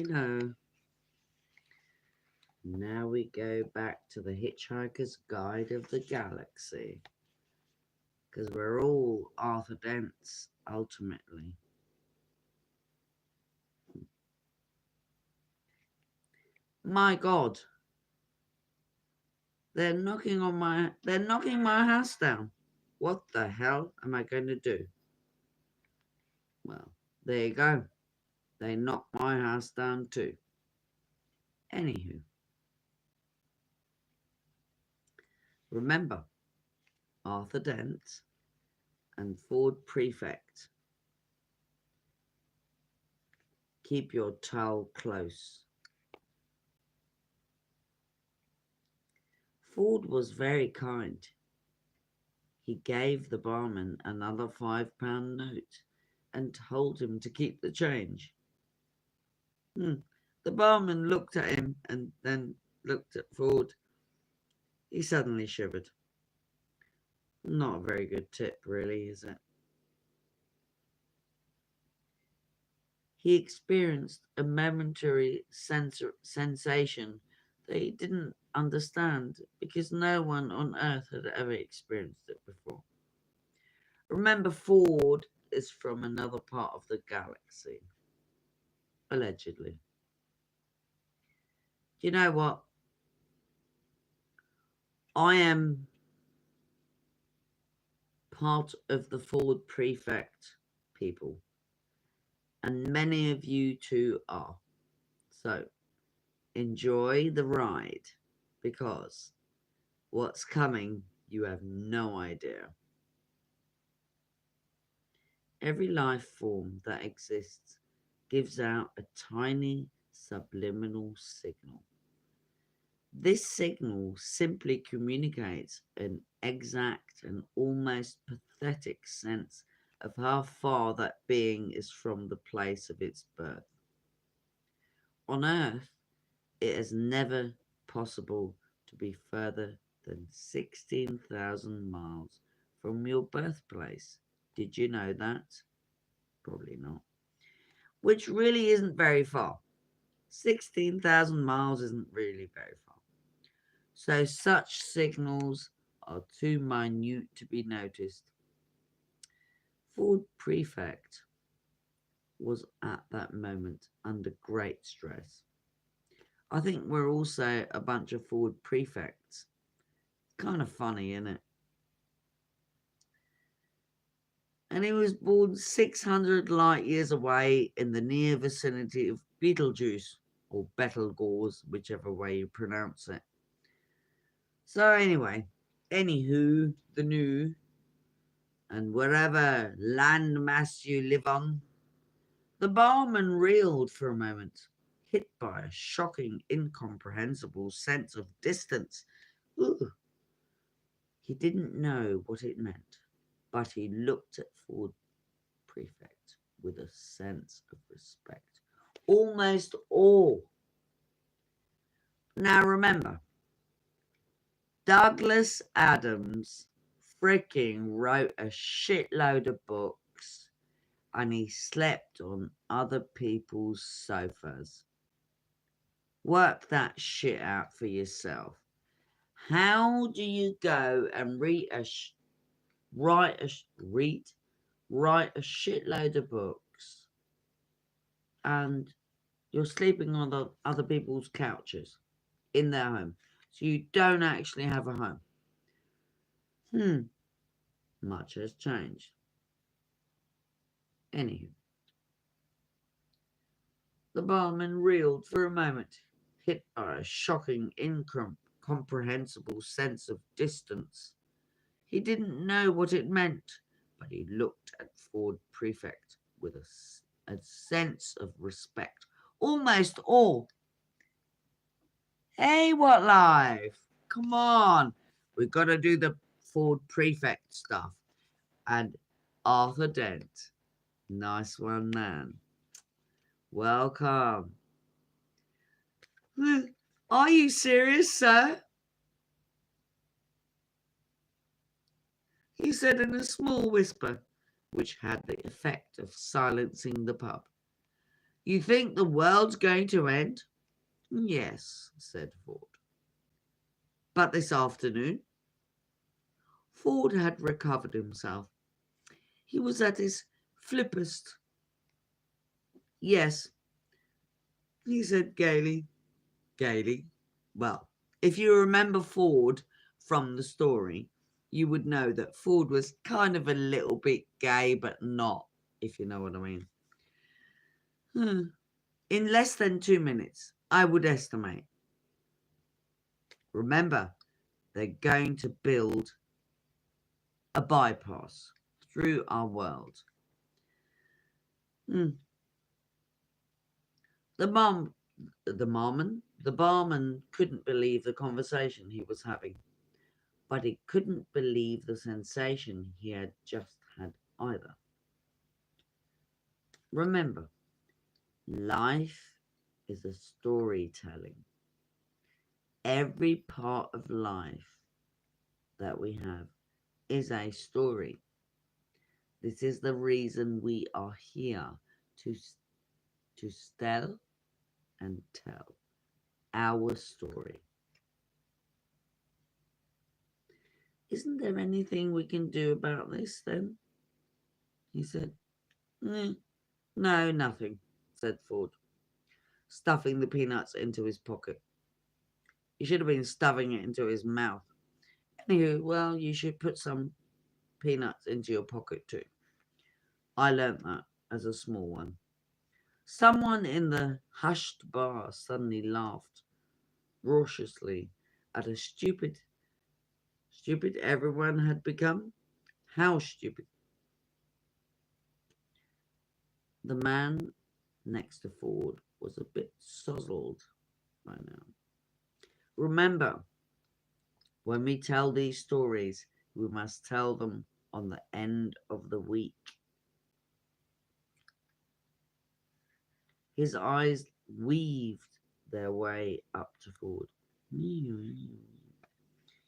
know. Now we go back to the Hitchhiker's Guide of the Galaxy. Because we're all Arthur Dents, ultimately. My God, they're knocking my house down. What the hell am I going to do? Well, there you go. They knocked my house down too. Anywho, remember Arthur Dent and Ford Prefect. Keep your towel close. Ford was very kind. He gave the barman another £5 note and told him to keep the change. The barman looked at him and then looked at Ford. He suddenly shivered. Not a very good tip, really, is it? He experienced a momentary sensation that he didn't understand because no one on Earth had ever experienced it before. Remember, Ford is from another part of the galaxy, allegedly. Do you know what? I am part of the Ford Prefect people, and many of you too are. So enjoy the ride because what's coming, you have no idea. Every life form that exists gives out a tiny subliminal signal. This signal simply communicates an exact and almost pathetic sense of how far that being is from the place of its birth. On Earth, it is never possible to be further than 16,000 miles from your birthplace. Did you know that? Probably not. Which really isn't very far. 16,000 miles isn't really very far. So such signals are too minute to be noticed. Ford Prefect was at that moment under great stress. I think we're also a bunch of Ford Prefects. Kind of funny, isn't it? And he was born 600 light years away in the near vicinity of Betelgeuse, or Betelgeuse, whichever way you pronounce it. So anyway, anywho, the new, and wherever landmass you live on, the barman reeled for a moment, hit by a shocking, incomprehensible sense of distance. Ooh. He didn't know what it meant, but he looked at Ford Prefect with a sense of respect, almost awe. Now remember, Douglas Adams freaking wrote a shitload of books and he slept on other people's sofas. Work that shit out for yourself. How do you go and write a shitload of books and you're sleeping on the other people's couches in their home? So you don't actually have a home. Much has changed. Anywho, the barman reeled for a moment, hit by a shocking, incomprehensible sense of distance. He didn't know what it meant, but he looked at Ford Prefect with a sense of respect, almost awe. Hey, what life? Come on. We've got to do the Ford Prefect stuff. And Arthur Dent. Nice one, man. Welcome. Are you serious, sir? He said in a small whisper, which had the effect of silencing the pub. You think the world's going to end? Yes, said Ford. But this afternoon? Ford had recovered himself. He was at his flippest. Yes, he said gaily. Gaily? Well, if you remember Ford from the story, you would know that Ford was kind of a little bit gay, but not, if you know what I mean. In less than 2 minutes, I would estimate. Remember, they're going to build a bypass through our world. The barman couldn't believe the conversation he was having, but he couldn't believe the sensation he had just had either. Remember, life is a storytelling. Every part of life that we have is a story. This is the reason we are here, to tell and tell our story. Isn't there anything we can do about this then? He said. No, nothing, said Ford, stuffing the peanuts into his pocket. He should have been stuffing it into his mouth. Anywho, well, you should put some peanuts into your pocket too. I learnt that as a small one. Someone in the hushed bar suddenly laughed raucously at a stupid everyone had become. How stupid? The man next to Ford was a bit sozzled by now. Remember, when we tell these stories, we must tell them on the end of the week. His eyes weaved their way up to Ford. You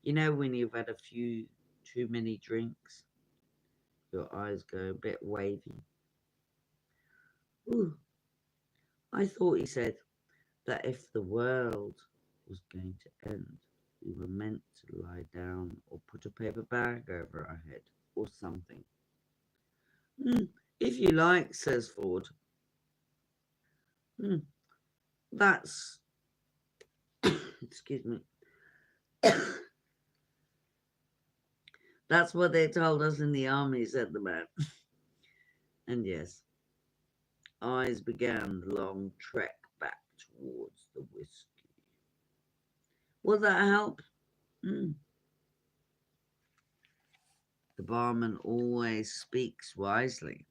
know when you've had a few too many drinks, your eyes go a bit wavy. Ooh, I thought, he said, that if the world was going to end, we were meant to lie down or put a paper bag over our head or something. If you like, says Ford. That's, excuse me, that's what they told us in the army, said the man. And yes, eyes began the long trek back towards the whiskey. Will that help? The barman always speaks wisely,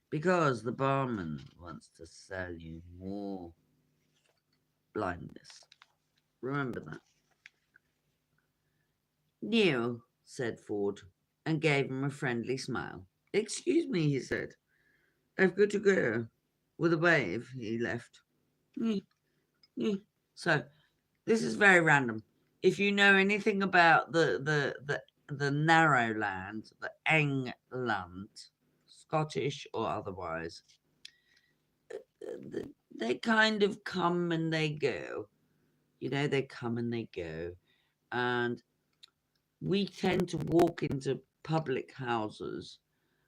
because the barman wants to sell you more blindness. Remember that. No, said Ford, and gave him a friendly smile. Excuse me, he said. I've got to go. With a wave, he left. So, this is very random. If you know anything about the narrow land, the England, Scottish or otherwise, they kind of come and they go. You know, they come and they go. And we tend to walk into public houses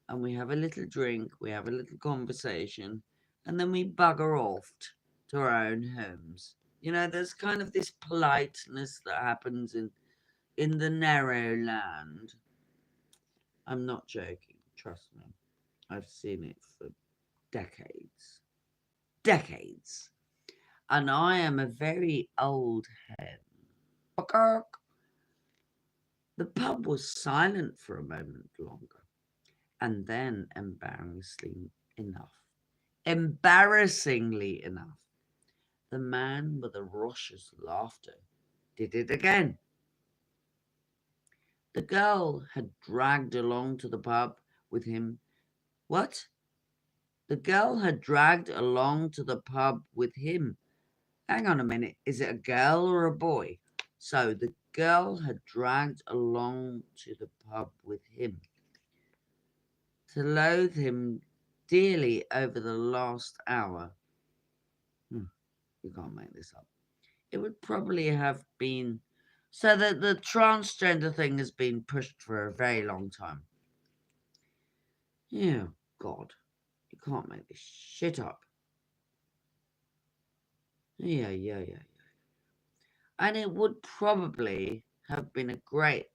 and we have a little drink, we have a little conversation, and then we bugger off to our own homes. You know, there's kind of this politeness that happens in the narrow land. I'm not joking, trust me. I've seen it for decades. Decades. And I am a very old hen. The pub was silent for a moment longer, and then, embarrassingly enough, the man with the raucous laughter did it again. The girl had dragged along to the pub with him. What? The girl had dragged along to the pub with him. Hang on a minute, is it a girl or a boy? So the girl had dragged along to the pub with him. To loathe him dearly over the last hour, You can't make this up. It would probably have been so that the transgender thing has been pushed for a very long time. Yeah, God, you can't make this shit up. Yeah. And it would probably have been a great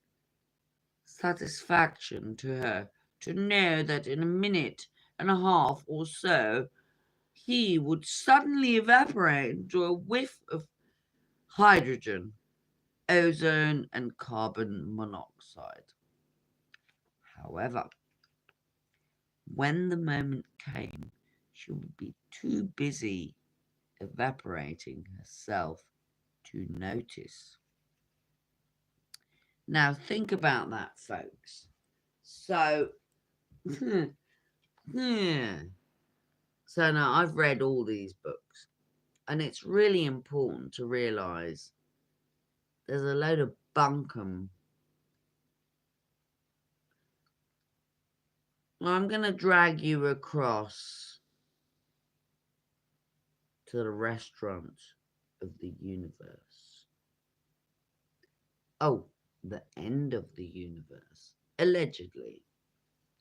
satisfaction to her to know that in a minute and a half or so, he would suddenly evaporate into a whiff of hydrogen, ozone, and carbon monoxide. However, when the moment came, she would be too busy evaporating herself to notice. Now, think about that, folks. So, yeah. So now I've read all these books, and it's really important to realize there's a load of bunkum. I'm going to drag you across to the restaurant of the universe. Oh, the end of the universe. Allegedly.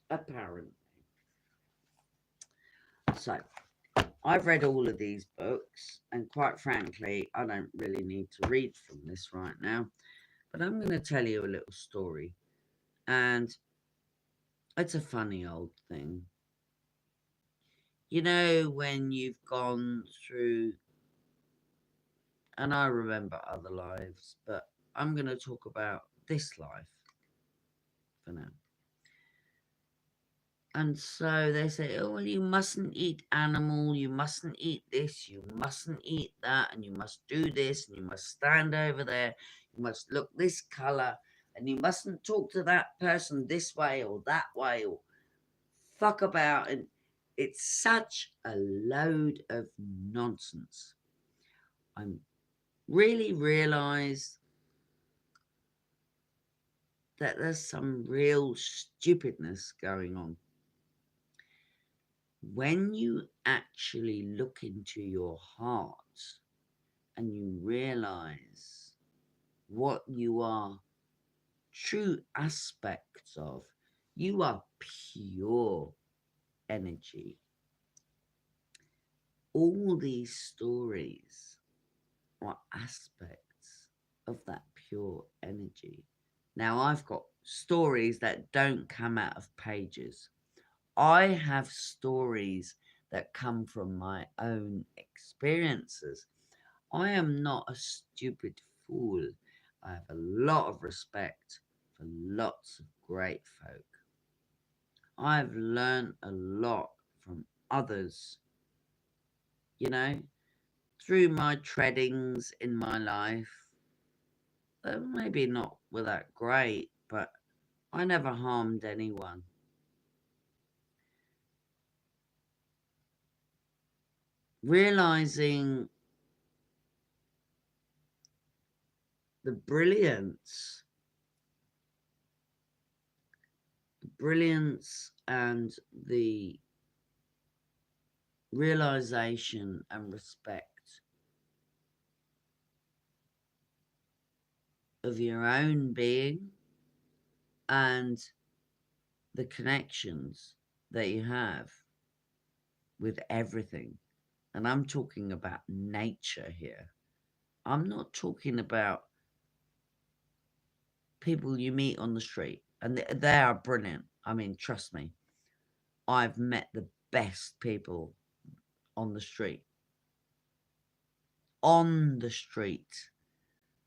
Apparently. So, I've read all of these books, and quite frankly, I don't really need to read from this right now. But I'm going to tell you a little story. And it's a funny old thing. You know, when you've gone through, and I remember other lives, but I'm going to talk about this life for now. And so they say, oh, well, you mustn't eat animal, you mustn't eat this, you mustn't eat that, and you must do this, and you must stand over there, you must look this colour, and you mustn't talk to that person this way or that way, or fuck about. And it's such a load of nonsense. I really realised that there's some real stupidness going on. When you actually look into your heart and you realize what you are true aspects of, you are pure energy. All these stories are aspects of that pure energy. Now, I've got stories that don't come out of pages. I have stories that come from my own experiences. I am not a stupid fool. I have a lot of respect for lots of great folk. I've learned a lot from others, you know, through my treadings in my life. Maybe not were that great, but I never harmed anyone. Realizing the brilliance and the realization and respect of your own being and the connections that you have with everything. And I'm talking about nature here. I'm not talking about people you meet on the street. And they are brilliant. I mean, trust me, I've met the best people on the street. On the street.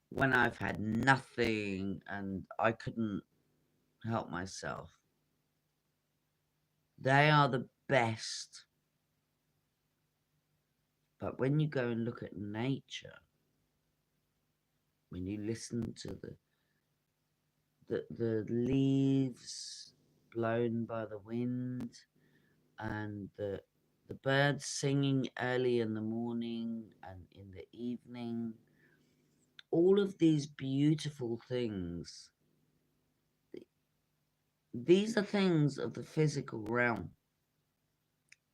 When I've had nothing and I couldn't help myself. They are the best. But when you go and look at nature, when you listen to the leaves blown by the wind and the birds singing early in the morning and in the evening, all of these beautiful things, these are things of the physical realm,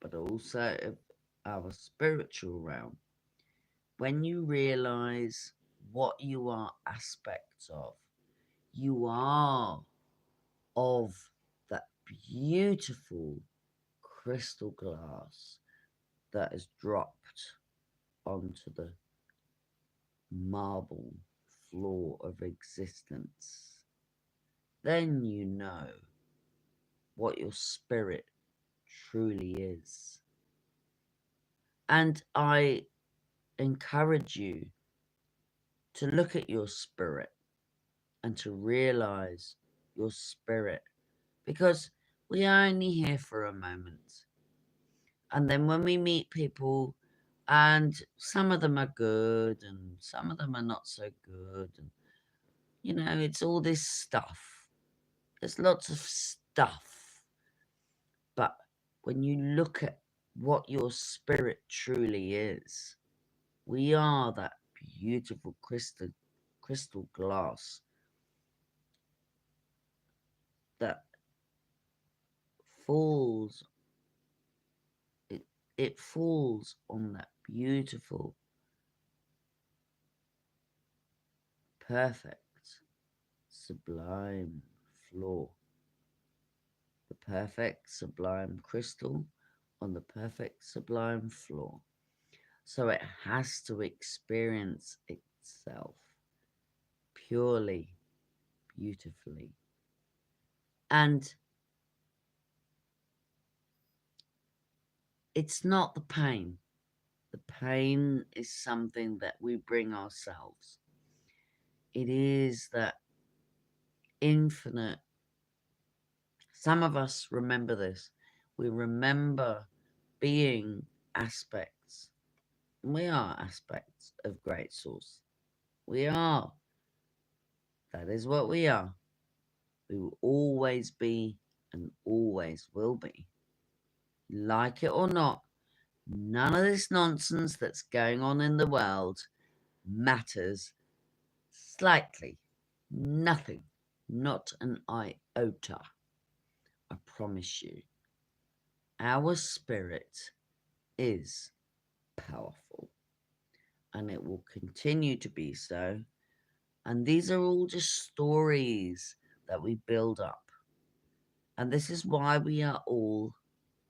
but also of our spiritual realm. when you realize what you are aspects of, you are of that beautiful crystal glass that is dropped onto the marble floor of existence. Then you know what your spirit truly is. And I encourage you to look at your spirit and to realize your spirit, because we are only here for a moment. And then when we meet people, and some of them are good and some of them are not so good, and it's all this stuff. There's lots of stuff. But when you look at what your spirit truly is, we are that beautiful crystal glass that falls it falls on that beautiful, perfect, sublime floor. The perfect sublime crystal on the perfect sublime floor. So it has to experience itself purely, beautifully. And it's not the pain. The pain is something that we bring ourselves. It is that infinite. Some of us remember this. We remember being aspects. We are aspects of Great Source. We are. That is what we are. We will always be and always will be. Like it or not, none of this nonsense that's going on in the world matters slightly. Nothing. Not an iota. I promise you. Our spirit is powerful, and it will continue to be so. And these are all just stories that we build up. And this is why we are all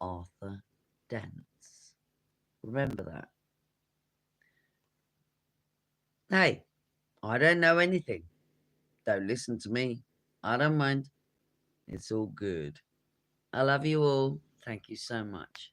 Arthur Dents. Remember that. Hey, I don't know anything. Don't listen to me. I don't mind. It's all good. I love you all. Thank you so much.